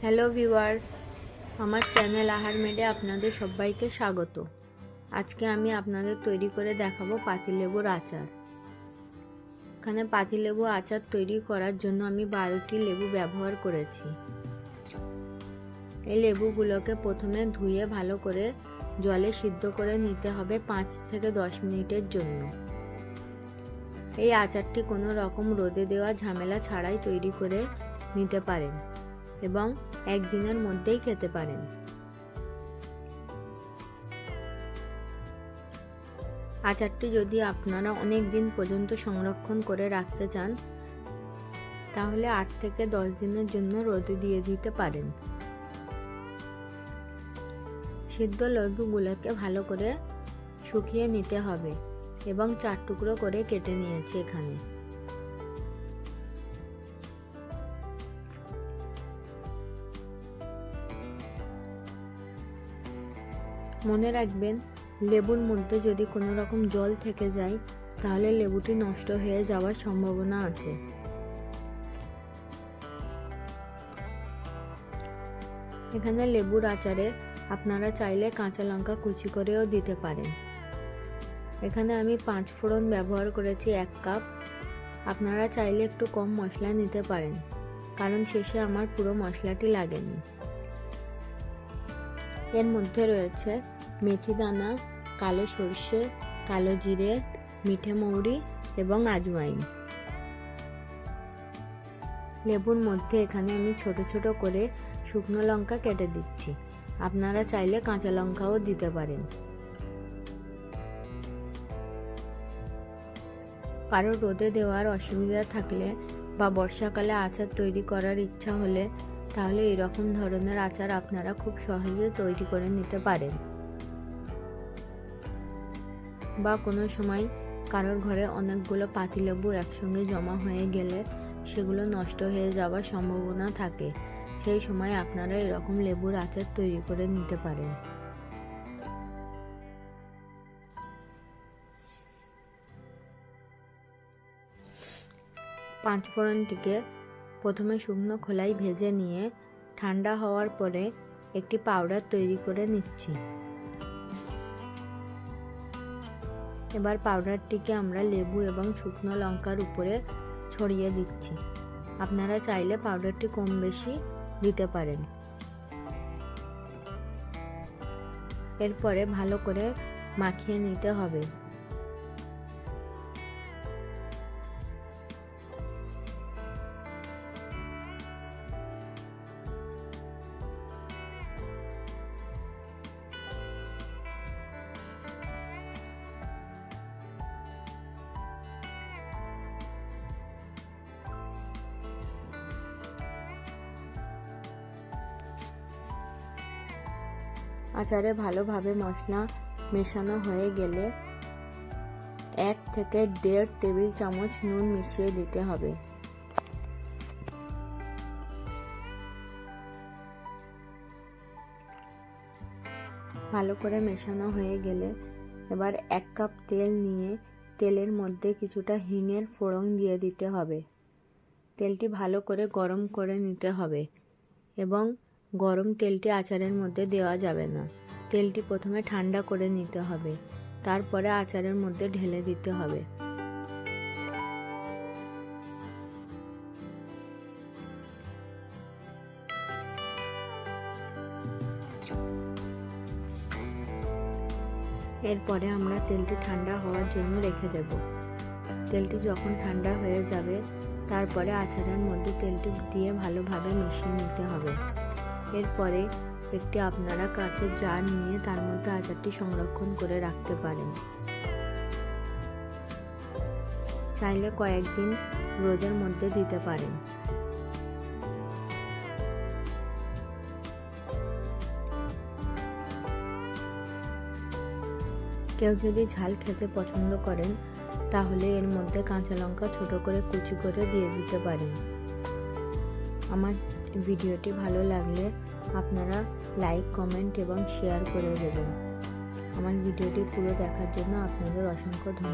Hello viewers, আমার channel আহার মেডে আপনাদের সবাইকে স্বাগত। আজকে আমি আপনাদের তৈরি করে দেখাবো পাতিলেবুর আচার। এখানে পাতিলেবু আচার তৈরি করার জন্য আমি 12টি লেবু ব্যবহার করেছি। এই লেবুগুলোকে প্রথমে ধুয়ে ভালো করে জলে সিদ্ধ করে নিতে হবে 5 থেকে 10 মিনিটের জন্য। এই আচারটি কোনো রকম রোদে দেওয়া ঝামেলা ছাড়াই তৈরি করে নিতে পারেন এবং একদিনের মধ্যেই খেতে পারেন। আচারটি যদি আপনারা অনেক দিন পর্যন্ত সংরক্ষণ করে রাখতে চান তাহলে 8 থেকে 10 দিনের জন্য রোদে দিয়ে দিতে পারেন। সিদ্ধ লেবুগুলোকে ভালো করে শুকিয়ে নিতে হবে এবং 4 টুকরো করে কেটে নিয়েছি এখানে। মনে রাখবেন, লেবুর মধ্যে যদি কোনো রকম জল থেকে যায় তাহলে লেবুটি নষ্ট হয়ে যাওয়ার সম্ভাবনা আছে। এখানে লেবুর আচারে আপনারা চাইলে কাঁচা লঙ্কা কুচি করেও দিতে পারেন। এখানে আমি 5 ফোড়ন ব্যবহার করেছি 1 কাপ। আপনারা চাইলে একটু কম মশলা নিতে পারেন, কারণ শেষে আমার পুরো মশলাটি লাগেনি। এর মধ্যে রয়েছে মেথি দানা, কালো সরষে, কালো জিরে, মিঠে মৌরি এবং আজওয়াইন। লেবুর মধ্যে এখানে আমি ছোট ছোট করে শুকনো লঙ্কা কেটে দিচ্ছি। আপনারা চাইলে কাঁচা লঙ্কাও দিতে পারেন। কারো রোদে দেওয়ার অসুবিধা থাকলে বা বর্ষাকালে আচার তৈরি করার ইচ্ছা হলে তাহলে এরকম ধরনের আচার আপনারা খুব সহজে তৈরি করে নিতে পারেন। বা কোনো সময় কারোর ঘরে অনেকগুলো পাতিলেবু একসঙ্গে জমা হয়ে গেলে সেগুলো নষ্ট হয়ে যাওয়ার সম্ভাবনা থাকে, সেই সময় আপনারা এরকম লেবুর আচার তৈরি করে নিতে পারেন। পাঁচ ফোড়নটিকে প্রথমে শুকনো খোলায় ভেজে নিয়ে ঠান্ডা হওয়ার পরে একটি পাউডার তৈরি করে নিচ্ছি। এবার পাউডারটিকে আমরা লেবু এবং শুকনো লঙ্কার উপরে ছড়িয়ে দিচ্ছি। আপনারা চাইলে পাউডারটি কম বেশি দিতে পারেন। এরপরে ভালো করে মাখিয়ে নিতে হবে। আচারে ভালোভাবে মশলা মেশানো হয়ে গেলে 1 থেকে 1.5 টেবিল চামচ নুন মিশিয়ে দিতে হবে। ভালো করে মেশানো হয়ে গেলে এবার 1 কাপ তেল নিয়ে তেলের মধ্যে কিছুটা হিঙের ফোড়ন দিয়ে দিতে হবে। তেলটি ভালো করে গরম করে নিতে হবে এবং গরম তেলটি আচারের মধ্যে দেওয়া যাবে না। তেলটি প্রথমে ঠান্ডা করে নিতে হবে, তারপরে আচারের মধ্যে ঢেলে দিতে হবে। এরপরে আমরা তেলটি ঠান্ডা হওয়ার জন্য রেখে দেব। তেলটি যখন ঠান্ডা হয়ে যাবে তারপরে আচারের মধ্যে তেলটি দিয়ে ভালোভাবে মিশিয়ে নিতে হবে। এরপরে একটি আপনারা কাঁচের জার নিয়ে তার মধ্যে আচারটি সংরক্ষণ করে রাখতে পারেন। চাইলে কয়েকদিন রোদের মধ্যে দিতে পারেন। কেউ যদি ঝাল খেতে পছন্দ করেন তাহলে এর মধ্যে কাঁচা লঙ্কা ছোট করে কুচি করে দিয়ে দিতে পারেন। আমার ভিডিওটি ভালো লাগলে আপনারা লাইক, কমেন্ট এবং শেয়ার করে দেবেন। আমার ভিডিওটি পুরো দেখার জন্য আপনাদের অসংখ্য ধন্যবাদ।